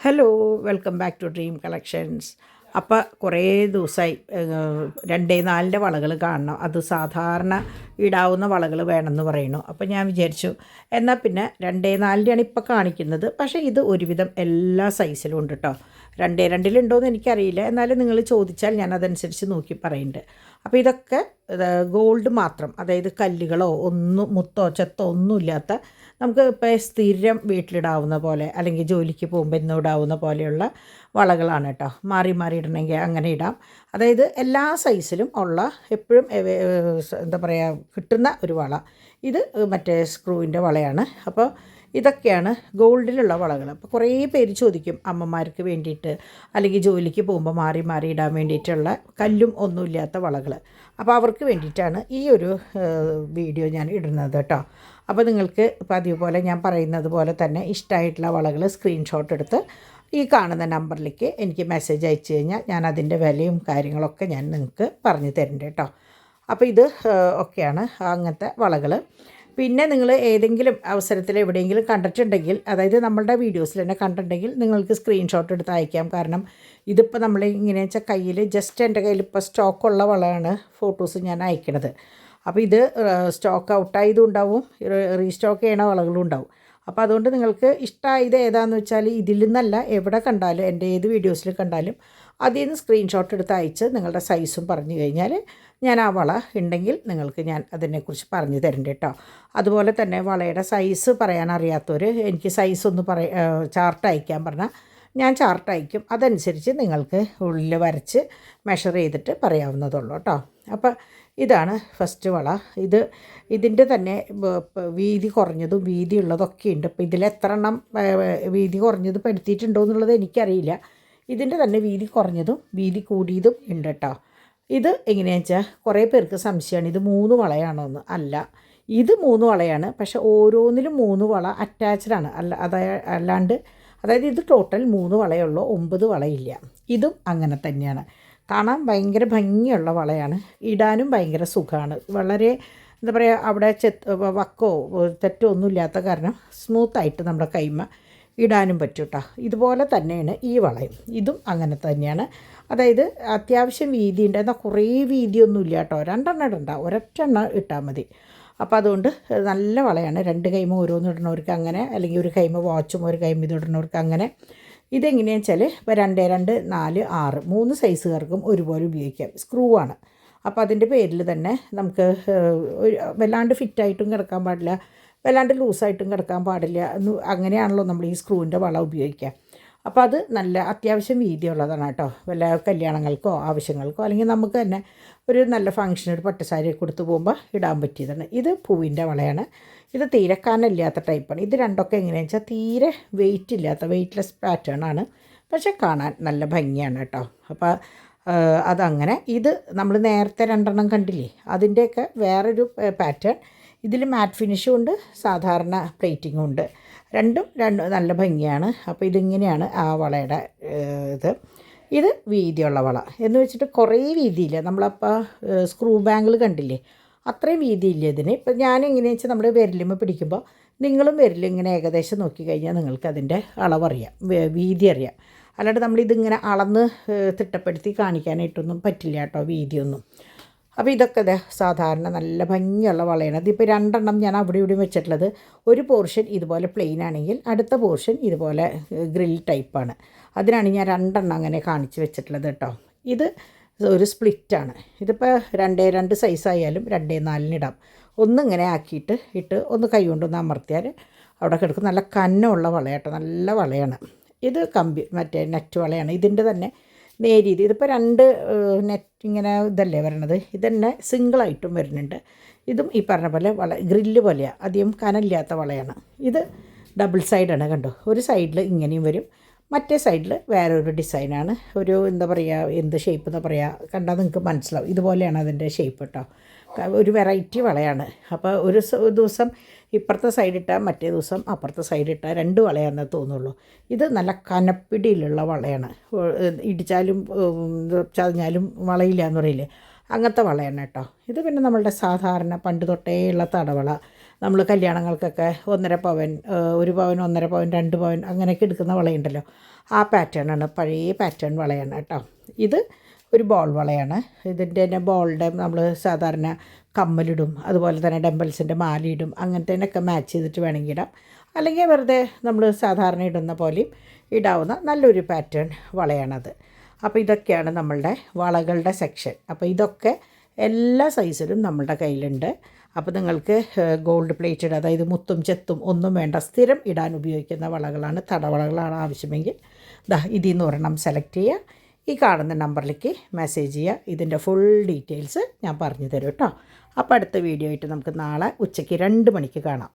Hello, welcome back to dream collections. അപ്പോൾ കുറേ ദിവസമായി 2-4 വളകൾ കാണണം. അത് സാധാരണ ഇടാവുന്ന വളകൾ വേണമെന്ന് പറയുന്നു. അപ്പോൾ ഞാൻ വിചാരിച്ചു എന്നാൽ പിന്നെ 2-4 ഇപ്പോൾ കാണിക്കുന്നത്. പക്ഷേ ഇത് ഒരുവിധം എല്ലാ സൈസിലും ഉണ്ട് കേട്ടോ. 2-2 എനിക്കറിയില്ല, എന്നാലും നിങ്ങൾ ചോദിച്ചാൽ ഞാൻ അതനുസരിച്ച് നോക്കി പറയുന്നുണ്ട്. അപ്പോൾ ഇതൊക്കെ ഗോൾഡ് മാത്രം, അതായത് കല്ലുകളോ മുത്തോ ചെത്തോ ഒന്നുമില്ലാത്ത, നമുക്ക് ഇപ്പോൾ സ്ഥിരം വീട്ടിലിടാവുന്ന പോലെ അല്ലെങ്കിൽ ജോലിക്ക് പോകുമ്പോൾ ഇന്നും ഇടാവുന്ന പോലെയുള്ള വളകളാണ് കേട്ടോ. മാറി മാറി ഇടണമെങ്കിൽ അങ്ങനെ ഇടാം. അതായത് എല്ലാ സൈസിലും ഉള്ള എപ്പോഴും എന്താ പറയുക കിട്ടുന്ന ഒരു വള. ഇത് മറ്റേ സ്ക്രൂവിൻ്റെ വളയാണ്. അപ്പോൾ ഇതൊക്കെയാണ് ഗോൾഡിലുള്ള വളകൾ. അപ്പോൾ കുറേ പേര് ചോദിക്കും അമ്മമാർക്ക് വേണ്ടിയിട്ട് അല്ലെങ്കിൽ ജോലിക്ക് പോകുമ്പോൾ മാറി മാറി ഇടാൻ വേണ്ടിയിട്ടുള്ള കല്ലും ഒന്നുമില്ലാത്ത വളകൾ. അപ്പോൾ അവർക്ക് വേണ്ടിയിട്ടാണ് ഈ ഒരു വീഡിയോ ഞാൻ ഇടുന്നത് കേട്ടോ. അപ്പോൾ നിങ്ങൾക്ക് പതിവ് പോലെ ഞാൻ പറയുന്നത് പോലെ തന്നെ ഇഷ്ടമായിട്ടുള്ള വളകൾ സ്ക്രീൻഷോട്ട് എടുത്ത് ഈ കാണുന്ന നമ്പറിലേക്ക് എനിക്ക് മെസ്സേജ് അയച്ചു കഴിഞ്ഞാൽ ഞാൻ അതിൻ്റെ വിലയും കാര്യങ്ങളൊക്കെ ഞാൻ നിങ്ങൾക്ക് പറഞ്ഞു തരുന്നുണ്ട് കേട്ടോ. അപ്പോൾ ഇത് ഒക്കെയാണ് അങ്ങനത്തെ വളകൾ. പിന്നെ നിങ്ങൾ ഏതെങ്കിലും അവസരത്തിൽ എവിടെയെങ്കിലും കണ്ടിട്ടുണ്ടെങ്കിൽ, അതായത് നമ്മളുടെ വീഡിയോസിൽ തന്നെ കണ്ടിട്ടുണ്ടെങ്കിൽ നിങ്ങൾക്ക് സ്ക്രീൻഷോട്ട് എടുത്ത് അയക്കാം. കാരണം ഇതിപ്പോൾ നമ്മൾ ഇങ്ങനെ വെച്ചാൽ കയ്യിൽ ജസ്റ്റ് എൻ്റെ കയ്യിൽ ഇപ്പോൾ സ്റ്റോക്കുള്ള വളമാണ് ഫോട്ടോസ് ഞാൻ അയക്കണത്. അപ്പോൾ ഇത് സ്റ്റോക്ക് ഔട്ടായതും ഉണ്ടാവും, റീസ്റ്റോക്ക് ചെയ്യണ വളകളും ഉണ്ടാവും. അപ്പോൾ അതുകൊണ്ട് നിങ്ങൾക്ക് ഇഷ്ടമായത് ഏതാണെന്ന് വെച്ചാൽ ഇതിൽ നിന്നല്ല, എവിടെ കണ്ടാലും എൻ്റെ ഏത് വീഡിയോസിൽ കണ്ടാലും അതിൽ നിന്ന് സ്ക്രീൻഷോട്ട് എടുത്ത് അയച്ച് നിങ്ങളുടെ സൈസും പറഞ്ഞു കഴിഞ്ഞാൽ ഞാൻ ആ വള ഉണ്ടെങ്കിൽ നിങ്ങൾക്ക് ഞാൻ അതിനെക്കുറിച്ച് പറഞ്ഞു തരണ്ട കേട്ടോ. അതുപോലെ തന്നെ വളയുടെ സൈസ് പറയാൻ അറിയാത്തവർ എനിക്ക് സൈസ് ഒന്ന് ചാർട്ട് അയക്കാൻ പറഞ്ഞാൽ ഞാൻ ചാർട്ട് അയക്കും. അതനുസരിച്ച് നിങ്ങൾക്ക് ഉള്ളിൽ വരച്ച് മെഷർ ചെയ്തിട്ട് പറയാവുന്നതുള്ളൂ കേട്ടോ. അപ്പോൾ ഇതാണ് ഫസ്റ്റ് വള. ഇതിൻ്റെ തന്നെ വീതി കുറഞ്ഞതും വീതിയുള്ളതൊക്കെ ഉണ്ട്. അപ്പോൾ ഇതിലെത്ര എണ്ണം വീതി കുറഞ്ഞത് പെടുത്തിയിട്ടുണ്ടോ എന്നുള്ളത് എനിക്കറിയില്ല. ഇതിൻ്റെ തന്നെ വീതി കുറഞ്ഞതും വീതി കൂടിയതും ഉണ്ട് കേട്ടോ. ഇത് എങ്ങനെയാണെന്ന് വെച്ചാൽ കുറേ പേർക്ക് സംശയമാണ് ഇത് 3 വളയാണോ എന്ന്. അല്ല, ഇത് 3 വളയാണ്. പക്ഷേ ഓരോന്നിലും 3 വള അറ്റാച്ച്ഡാണ്. അതായത് ഇത് ടോട്ടൽ 3 വളയുള്ളൂ, 9 വളയില്ല. ഇതും അങ്ങനെ തന്നെയാണ്. കാണാൻ ഭയങ്കര ഭംഗിയുള്ള വളയാണ്, ഇടാനും ഭയങ്കര സുഖമാണ്. വളരെ എന്താ പറയുക, അവിടെ വക്കോ തെറ്റോ ഒന്നുമില്ലാത്ത കാരണം സ്മൂത്തായിട്ട് നമ്മുടെ കൈമ ഇടാനും പറ്റും കേട്ടോ. ഇതുപോലെ തന്നെയാണ് ഈ വളയും. ഇതും അങ്ങനെ തന്നെയാണ്. അതായത് അത്യാവശ്യം വീതിയുണ്ട്, എന്നാൽ കുറേ വീതിയൊന്നുമില്ല കേട്ടോ. 2 എണ്ണം ഇടണ്ട, ഒരൊറ്റ എണ്ണം ഇട്ടാൽ മതി. അപ്പോൾ അതുകൊണ്ട് നല്ല വളയാണ്. 2 കൈമ ഓരോന്ന് ഇടണവർക്ക് അങ്ങനെ, അല്ലെങ്കിൽ ഒരു കൈമ വാച്ചും ഒരു കൈമ ഇത് ഇടണവർക്ക് അങ്ങനെ. ഇതെങ്ങനെയാണെന്ന് വെച്ചാൽ ഇപ്പോൾ 2, 2, 4, 6 3 സൈസുകാർക്കും ഒരുപോലെ ഉപയോഗിക്കാം. സ്ക്രൂ ആണ്. അപ്പോൾ അതിൻ്റെ പേരിൽ തന്നെ നമുക്ക് വല്ലാണ്ട് ഫിറ്റായിട്ടും കിടക്കാൻ പാടില്ല, വല്ലാണ്ട് ലൂസായിട്ടും കിടക്കാൻ പാടില്ല. അങ്ങനെയാണല്ലോ നമ്മൾ ഈ സ്ക്രൂവിൻ്റെ വള ഉപയോഗിക്കുക. അപ്പോൾ അത് നല്ല അത്യാവശ്യം വീതിയുള്ളതാണ് കേട്ടോ. വല്ല കല്യാണങ്ങൾക്കോ ആവശ്യങ്ങൾക്കോ അല്ലെങ്കിൽ നമുക്ക് തന്നെ ഒരു നല്ല ഫംഗ്ഷൻ ഒരു പട്ടുസാരി കൊടുത്തു പോകുമ്പോൾ ഇടാൻ പറ്റിയതാണ്. ഇത് പൂവിൻ്റെ വളയാണ്. ഇത് തീരെ കനമില്ലാത്ത ടൈപ്പാണ്. ഇത് രണ്ടൊക്കെ എങ്ങനെയാണെന്ന് വെച്ചാൽ തീരെ വെയിറ്റ് ഇല്ലാത്ത വെയ്റ്റ്ലെസ് പാറ്റേൺ ആണ്. പക്ഷേ കാണാൻ നല്ല ഭംഗിയാണ് കേട്ടോ. അപ്പോൾ അതങ്ങനെ. ഇത് നമ്മൾ നേരത്തെ 2 എണ്ണം കണ്ടില്ലേ, അതിൻ്റെയൊക്കെ വേറൊരു പാറ്റേൺ. ഇതിൽ മാറ്റ് ഫിനിഷും ഉണ്ട്, സാധാരണ പ്ലേറ്റിങ്ങും ഉണ്ട്. രണ്ടും നല്ല ഭംഗിയാണ്. അപ്പോൾ ഇതിങ്ങനെയാണ് ആ വളയുടെ ഇത് വീതിയുള്ള വള എന്ന് വെച്ചിട്ട് കുറേ വീതിയില്ല. നമ്മളപ്പോൾ സ്ക്രൂ ബാങ്കിൾ കണ്ടില്ലേ, അത്രയും വീതിയില്ല ഇതിന്. ഇപ്പം ഞാൻ എങ്ങനെയാണെന്ന് വെച്ചാൽ നമ്മുടെ വിരലിമ്മ പിടിക്കുമ്പോൾ നിങ്ങളും വിരലിങ്ങനെ ഏകദേശം നോക്കിക്കഴിഞ്ഞാൽ നിങ്ങൾക്ക് അതിൻ്റെ അളവറിയാം, വീതി അറിയാം. അല്ലാണ്ട് നമ്മളിതിങ്ങനെ അളന്ന് തിട്ടപ്പെടുത്തി കാണിക്കാനായിട്ടൊന്നും പറ്റില്ല കേട്ടോ, വീതിയൊന്നും. അപ്പോൾ ഇതൊക്കെ സാധാരണ നല്ല ഭംഗിയുള്ള വളയാണ്. ഇതിപ്പോൾ 2 എണ്ണം ഞാൻ അവിടെ ഇവിടെയും വെച്ചിട്ടുള്ളത്. ഒരു പോർഷൻ ഇതുപോലെ പ്ലെയിൻ ആണെങ്കിൽ അടുത്ത പോർഷൻ ഇതുപോലെ ഗ്രിൽ ടൈപ്പാണ്. അതിനാണ് ഞാൻ 2 എണ്ണം അങ്ങനെ കാണിച്ച് വെച്ചിട്ടുള്ളത് കേട്ടോ. ഇത് ഒരു സ്പ്ലിറ്റാണ്. ഇതിപ്പോൾ 2 സൈസായാലും 2-4 ഇടാം. ഒന്നിങ്ങനെ ആക്കിയിട്ട് ഒന്ന് കൈ കൊണ്ടൊന്ന് അമർത്തിയാൽ അവിടെ കിടക്കും. നല്ല കനമുള്ള വളയാട്ടോ, നല്ല വളയാണ്. ഇത് മറ്റേ നെറ്റ് വളയാണ്. ഇതിൻ്റെ തന്നെ നേരിയത്. ഇതിപ്പോൾ 2 നെറ്റ് ഇങ്ങനെ ഇതല്ലേ വരണത്. ഇതന്നെ സിംഗിളായിട്ടും വരുന്നുണ്ട്. ഇതും ഈ പറഞ്ഞ പോലെ ഗ്രില്ല് പോലെയാണ്, അധികം കനമില്ലാത്ത വളയാണ്. ഇത് ഡബിൾ സൈഡാണ്, കണ്ടോ. ഒരു സൈഡിൽ ഇങ്ങനെയും വരും, മറ്റേ സൈഡിൽ വേറൊരു ഡിസൈനാണ്. ഒരു എന്താ പറയുക, എന്ത് ഷേപ്പ് എന്ന് പറയുക, കണ്ടാൽ നിങ്ങൾക്ക് മനസ്സിലാവും. ഇതുപോലെയാണ് അതിൻ്റെ ഷേപ്പ് കേട്ടോ. ഒരു വെറൈറ്റി വളയാണ്. അപ്പോൾ ഒരു ദിവസം ഇപ്പുറത്തെ സൈഡിട്ടാൽ മറ്റേ ദിവസം അപ്പുറത്തെ സൈഡിട്ടാൽ 2 വളയാണെന്ന് തോന്നുള്ളൂ. ഇത് നല്ല കനപ്പിടിയിലുള്ള വളയാണ്. ഇടിച്ചാലും ചതഞ്ഞാലും വളയില്ല എന്ന് പറയില്ലേ, അങ്ങനത്തെ വളയാണ് കേട്ടോ. ഇത് പിന്നെ നമ്മളുടെ സാധാരണ പണ്ട് തൊട്ടേയുള്ള തടവള, നമ്മൾ കല്യാണങ്ങൾക്കൊക്കെ 1.5 പവൻ 1 പവൻ 1.5 പവൻ 2 പവൻ അങ്ങനെയൊക്കെ എടുക്കുന്ന വളയുണ്ടല്ലോ, ആ പാറ്റേണാണ്, പഴയ പാറ്റേൺ വളയാണ് കേട്ടോ. ഇത് ഒരു ബോൾ വളയാണ്. ഇതിൻ്റെ തന്നെ ബോളിൻ്റെ നമ്മൾ സാധാരണ കമ്മലിടും, അതുപോലെ തന്നെ ഡംബൽസിൻ്റെ മാലയിടും, അങ്ങനത്തേനൊക്കെ മാച്ച് ചെയ്തിട്ട് വേണമെങ്കിൽ ഇടാം. അല്ലെങ്കിൽ വെറുതെ നമ്മൾ സാധാരണ ഇടുന്ന പോലെയും ഇടാവുന്ന നല്ലൊരു പാറ്റേൺ വളയാണത്. അപ്പോൾ ഇതൊക്കെയാണ് നമ്മളുടെ വളകളുടെ സെക്ഷൻ. അപ്പോൾ ഇതൊക്കെ എല്ലാ സൈസിലും നമ്മളുടെ കയ്യിലുണ്ട്. അപ്പോൾ നിങ്ങൾക്ക് ഗോൾഡ് പ്ലേറ്റഡ്, അതായത് മുത്തും ചെത്തും ഒന്നും വേണ്ട, സ്ഥിരം ഇടാൻ ഉപയോഗിക്കുന്ന വളകളാണ്, തടവളകളാണ് ആവശ്യമെങ്കിൽ ഇതിൽ നിന്ന് ഒരെണ്ണം സെലക്ട് ചെയ്യുക. ഈ കാണുന്ന നമ്പറിലേക്ക് മെസ്സേജ് ചെയ്യുക. ഇതിൻ്റെ ഫുൾ ഡീറ്റെയിൽസ് ഞാൻ പറഞ്ഞു തരും കേട്ടോ. അപ്പോൾ അടുത്ത വീഡിയോ ആയിട്ട് നമുക്ക് നാളെ ഉച്ചയ്ക്ക് 2 മണിക്ക് കാണാം.